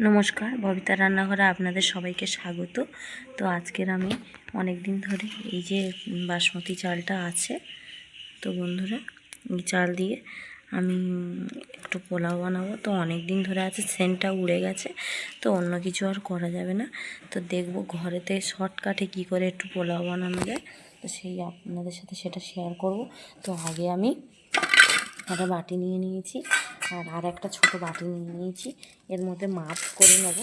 নমস্কার, ববিতা রান্নাঘরে আপনাদের সবাইকে স্বাগত। তো আজকের আমি অনেক দিন ধরে এই যে বাসমতি চালটা আছে, তো বন্ধুরা এই চাল দিয়ে আমি একটু পোলাও বানাবো। তো অনেক দিন ধরে আছে, সেন্টটা উড়ে গেছে, তো অন্য কিছু আর করা যাবে না। তো দেখব ঘরেতে শর্টকাটে কি করে একটু পোলাও বানানো যায়, তো সেই আপনাদের সাথে সেটা শেয়ার করব। তো আগে আমি একটা বাটি নিয়ে নিয়েছি আর একটা ছোট বাটি নিয়ে নিয়েছি, এর মধ্যে মাপ করে নেব।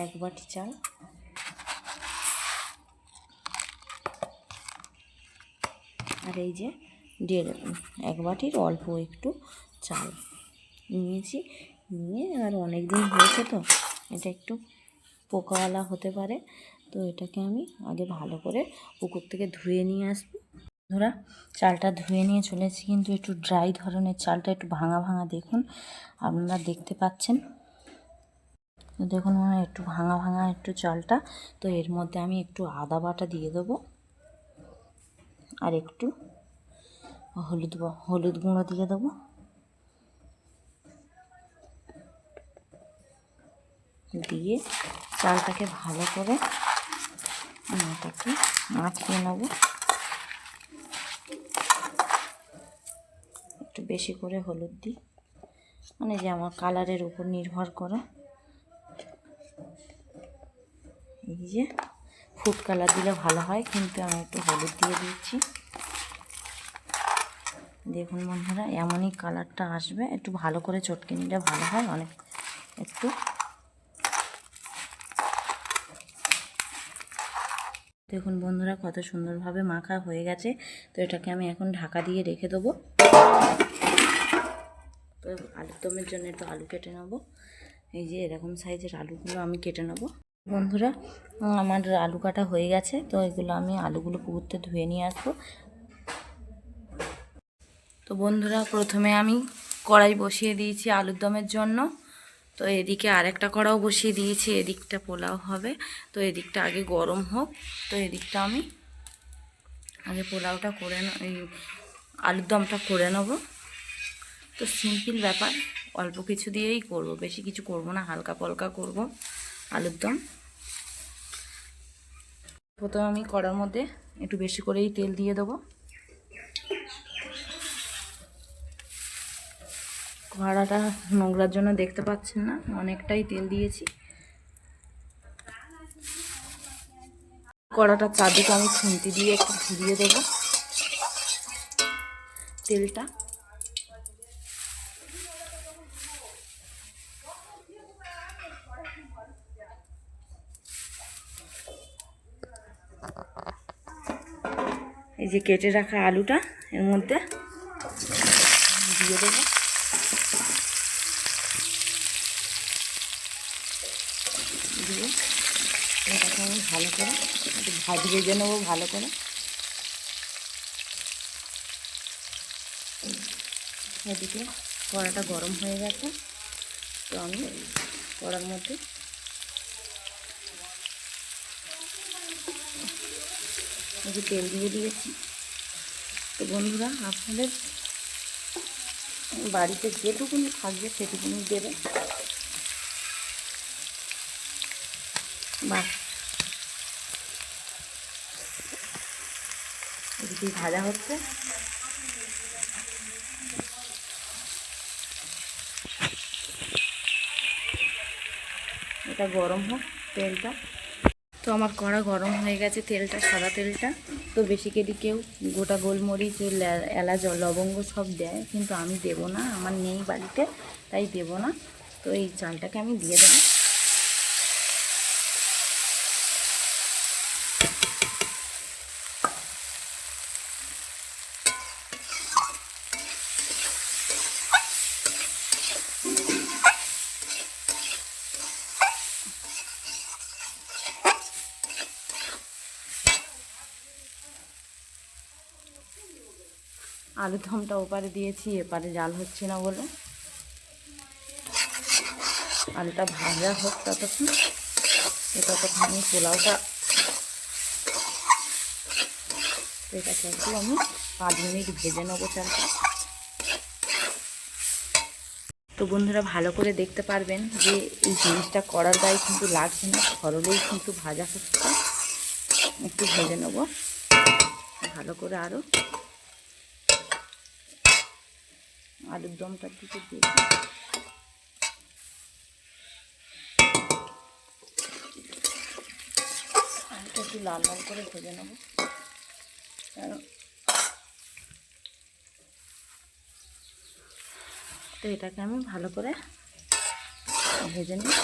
এক বাটি চাল, আর এই যে এক বাটির অল্প একটু চাল নিয়েছি। নিয়ে আর অনেক দিন হয়েছে, তো এটা একটু পোকাওয়ালা হতে পারে, তো এটাকে আমি আগে ভালো করে পুকুর থেকে ধুয়ে নিয়ে আসবো। ধরা চালটা ধুয়ে নিয়ে চলেছি, কিন্তু একটু ড্রাই ধরনের চালটা, একটু ভাঙা ভাঙা দেখুন, আপনারা দেখতে পাচ্ছেন। তো দেখুন একটু ভাঙা ভাঙা একটু চালটা। তো এর মধ্যে আমি একটু আদা বাটা দিয়ে দেবো, আর একটু হলুদ গুঁড়ো দিয়ে দেবো। দিয়ে চালটাকে ভালো করে মাখিয়ে নেব। একটু বেশি করে হলুদ দিই, মানে যে আমার কালারের উপর নির্ভর করে। এই যে ফুড কালার দিলে ভালো হয়, কিন্তু আমি একটু হলুদ দিয়ে দিচ্ছি। দেখুন বন্ধুরা, এমনই কালারটা আসবে, একটু ভালো করে চটকে নিলে ভালো হয় অনেক। একটু দেখুন বন্ধুরা, কত সুন্দরভাবে মাখা হয়ে গেছে। তো এটাকে আমি এখন ঢাকা দিয়ে রেখে দেবো। তো আলুর দমের জন্য একটু আলু কেটে নেব। এই যে এরকম সাইজের আলুগুলো আমি কেটে নেব। বন্ধুরা, আমার আলু কাটা হয়ে গেছে, তো এগুলো আমি আলুগুলো পুকুরতে ধুয়ে নিয়ে আসবো। তো বন্ধুরা, প্রথমে আমি কড়াই বসিয়ে দিয়েছি আলুর দমের জন্য। তো এদিকে আরেকটা কড়াও বসিয়ে দিয়েছি, এদিকটা পোলাও হবে। তো এদিকটা আগে গরম হোক। তো এদিকটা আমি আগে পোলাওটা করে এই আলুর দমটা করে নেব। তো সিম্পল ব্যাপার, অল্প কিছু দিয়েই করব, বেশি কিছু করব না, হালকা পালকা করব আলুর দম। প্রথমে আমি কড়ার মধ্যে একটু বেশি করেই তেল দিয়ে দেবো। কড়াটা নোংরার জন্য দেখতে পাচ্ছেন না, অনেকটাই তেল দিয়েছি। কড়াটার চারদিকে আমি খুন্তি দিয়ে একটু ঘুরিয়ে দেবো তেলটা। এই যে কেটে রাখা আলুটা এর মধ্যে দিয়ে দেবো। দিয়ে এটাকে আমি ভালো করে একটু ভেজে নেবো ভালো করে। এদিকে কড়াটা গরম হয়ে গেছে, তো আমি কড়ার মধ্যে একটু তেল দিয়ে দিয়েছি। তো বন্ধুরা, আপনাদের বাড়িতে যেটুকুনি থাকবে সেটুকুনি দেবে। বাস এদিকে ভাজা হচ্ছে। এটা গরম হোক তেলটা। তো আমার কড়া গরম হয়ে গেছে, তেলটা সাদা তেলটা। তো বেসিক্যালি কেউ গোটা গোলমরিচ, এলাচ, লবঙ্গ সব দেয়, কিন্তু আমি দেব না, আমার নেই বাড়িতে, তাই দেব না। তো এই চালটাকে আমি দিয়ে দেবো। আলুর দমটা ওপারে দিয়েছি, এপারে জাল হচ্ছে না বলে। আলুটা ভাজা হোক ততক্ষণ, ততক্ষণ আমি পোলাওটা এটাকে একটু আমি 5 মিনিট ভেজে নেবো চালটা। তো বন্ধুরা ভালো করে দেখতে পারবেন যে এই জিনিসটা কড়ার গায়ে কিন্তু লাগছে না, সরলেই কিন্তু ভাজা হচ্ছে। একটু ভেজে নেব ভালো করে। আরও আলুর দমটার দিকে দিয়ে একটু লাল লাল করে ভেজে নেব। তো এটাকে আমি ভালো করে ভেজে নিই।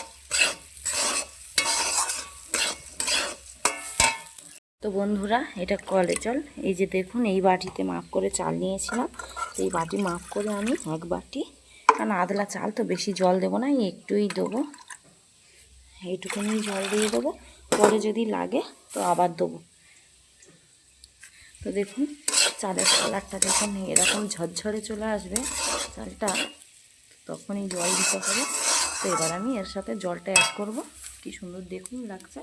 তো বন্ধুরা এটা কলে চাল, এই যে দেখুন এই বাটিতে মাপ করে চাল নিয়েছিলাম। তো এই বাটি মাপ করে আমি 1 বাটি, কারণ আদলা চাল তো বেশি জল দেবো না, একটুই দেবো, এইটুকুনি জল দিয়ে দেবো। পরে যদি লাগে তো আবার দেবো। তো দেখুন চালের কালারটা দেখুন এরকম ঝরঝরে চলে আসবে চালটা, তখনই জল দিতে হবে। তো এবার আমি এর সাথে জলটা অ্যাড করব। কি সুন্দর দেখুন লাগছে।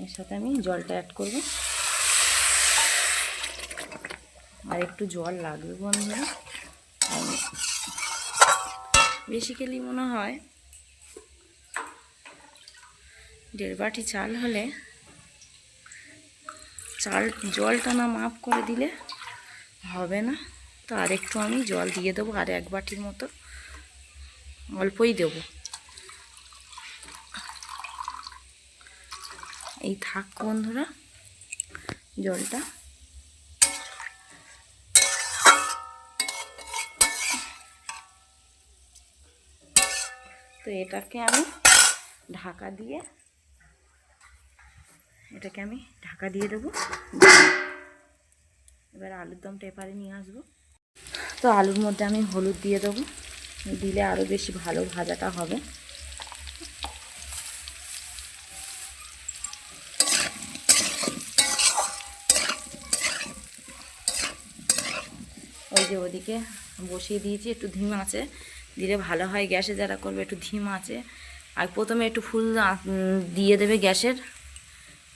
এর সাথে আমি জলটা অ্যাড করব, আর একটু জল লাগবে বন্ধুরা। বেসিক্যালি মনে হয় 1.5 বাটি চাল হলে জলটা না মাপ করে দিলে হবে না। তো আর একটু আমি জল দিয়ে দেবো, আর 1 বাটির মতো, অল্পই দেব। এই থাক বন্ধুরা জলটা। তো এটাকে আমি ঢাকা দিয়ে দেবো। এবার আলুর দমটা এপারে নিয়ে আসবো। তো আলুর মধ্যে আমি হলুদ দিয়ে দেবো, দিলে আরও বেশি ভালো ভাজাটা হবে। ওই যে ওদিকে বসিয়ে দিয়েছি, একটু ধিম আঁচে দিলে ভালো হয়। গ্যাসে যারা করবে একটু ধিম আঁচে, আর প্রথমে একটু ফুল দিয়ে দেবে গ্যাসের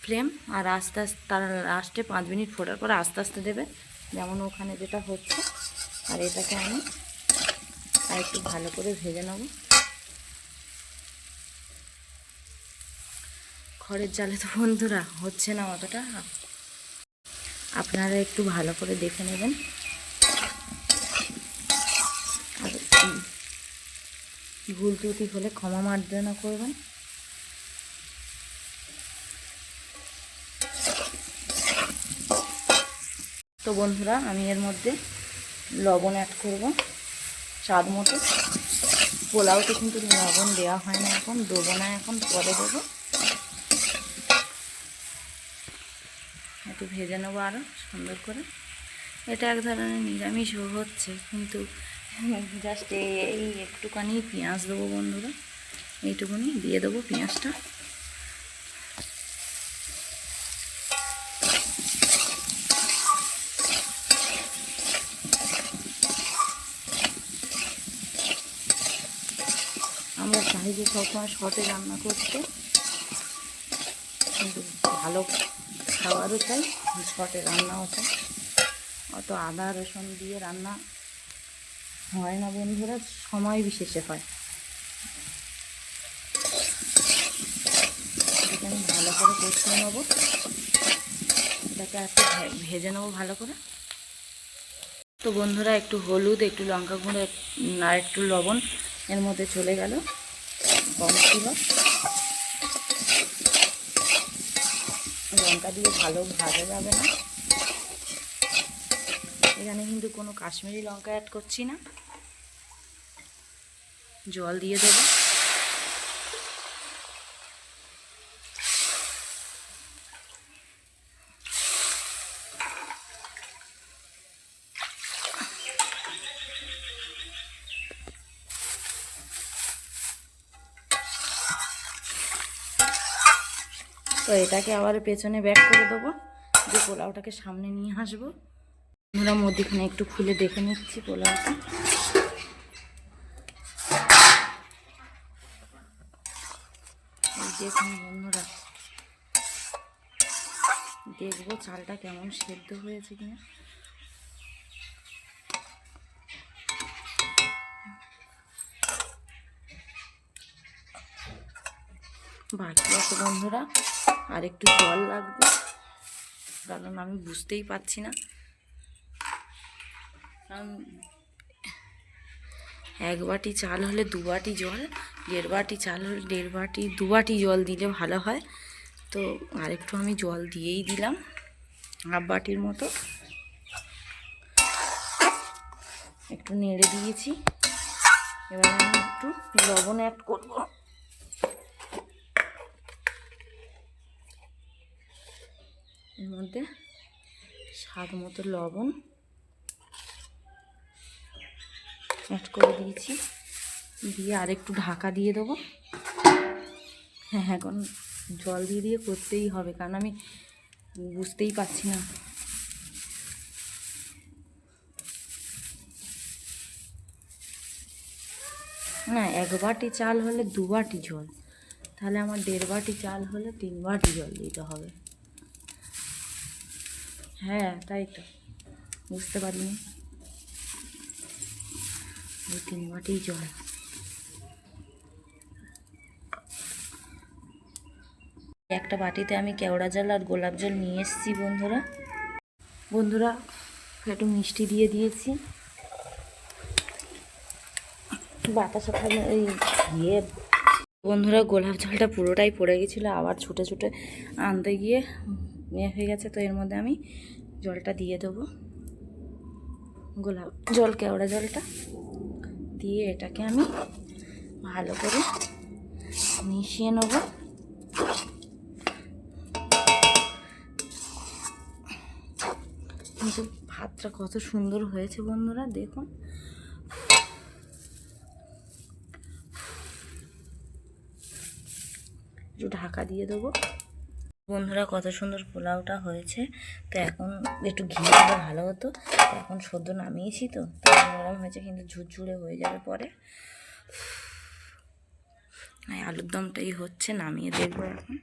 ফ্লেম, আর আস্তে আস্তে তার লাস্টে 5 মিনিট ফোটার পরে আস্তে আস্তে দেবে, যেমন ওখানে যেটা হচ্ছে। আর এটাকে আমি আর একটু ভালো করে ভেজে নেব। খড়ের জালে তো বন্ধুরা হচ্ছে না অতটা, আপনারা একটু ভালো করে দেখে নেবেন। আর ভুল ত্রুটি হলে ক্ষমা মার্জনা করবেন। তো বন্ধুরা আমি এর মধ্যে লবণ অ্যাড করব স্বাদ মতো। পোলাওতে কিন্তু লবণ দেওয়া হয় না, এখন দেবো না, এখন পরে দেবো। একটু ভেজে নেবো আরও সুন্দর করে। এটা এক ধরনের নিরামিষও হচ্ছে, কিন্তু জাস্ট এই একটুখানি পেঁয়াজ দেবো বন্ধুরা, এইটুকুনি দিয়ে দেবো পেঁয়াজটা। আমরা চাই যে সবসময় শর্টে রান্না করতে, কিন্তু ভালো খাবারও চাই, শর্টে রান্নাও চাই। অত আদা রসুন দিয়ে রান্না হয় না বন্ধুরা, সময় বিশেষে হয়। এটাকে আমি ভালো করে কষিয়ে নেবো, এটাকে একটু ভেজে নেবো ভালো করে। তো বন্ধুরা একটু হলুদ, একটু লঙ্কা গুঁড়ো আর একটু লবণ এর মধ্যে চলে গেল, কম ছিল। লঙ্কা দিয়ে ভালো ভাজা যাবে না, এখানে কিন্তু কোনো কাশ্মীরি লঙ্কা অ্যাড করছি না। জল দিয়ে দেবো। তো এটাকে আবার পেছনে ব্যাক করে দেবো, যে পোলাওটাকে সামনে নিয়ে আসবো। আমরা মধ্যখানে একটু খুলে দেখে নিচ্ছি পোলাওটা। এই দেখুন বন্ধুরা দেখবো চালটা কেমন সেদ্ধ হয়েছে কিনা। বাকি আছে বন্ধুরা, আর একটু জল লাগবে, কারণ আমি বুঝতেই পারছি না, কারণ 1 বাটি চাল হলে 2 বাটি জল, 1.5 বাটি চাল হলে 1.5 বাটি 2 বাটি জল দিলে ভালো হয়। তো আরেকটু আমি জল দিয়েই দিলাম, 1/2 বাটির মতো। একটু নেড়ে দিয়েছি, এবার আমি একটু লবণ অ্যাড করব। এর মধ্যে স্বাদ মতো লবণ অ্যাড করে দিয়েছি, দিয়ে আরেকটু ঢাকা দিয়ে দেবো। হ্যাঁ, এখন জল দিয়ে দিয়ে করতেই হবে, কারণ আমি বুঝতেই পারছি না। না, 1 বাটি চাল হলে 2 বাটি জল, তাহলে আমার 1.5 বাটি চাল হলে 3 বাটি জল দিতে হবে। হ্যাঁ, তাই তো বুঝতে পারিনি, 3 বাটি জল। একটা বাটিতে আমি কেওড়া জল আর গোলাপ জল নিয়ে এসেছি বন্ধুরা একটু মিষ্টি দিয়ে দিয়েছি। বাতাসা থাকলে এই বন্ধুরা গোলাপ জলটা পুরোটাই পড়ে গেছিলো, আবার ছুটে ছুটে আনতে গিয়ে হয়ে গেছে। তো এর মধ্যে আমি জলটা দিয়ে দেবো, গোলাপ জল কেওড়া জলটা দিয়ে এটাকে আমি ভালো করে মিশিয়ে নেব। কিন্তু ভাতটা কত সুন্দর হয়েছে বন্ধুরা, দেখুন। একটু ঢাকা দিয়ে দেবো। বন্ধুরা কত সুন্দর পোলাওটা হয়েছে। তো এখন একটু ঘি দিলে ভালো হতো, এখন সদ্য নামিয়েছি তো নরম হয়েছে, কিন্তু ঝুরঝুরে হয়ে যাবে পরে। আলুর দমটাই হচ্ছে, নামিয়ে দেখবো এখন।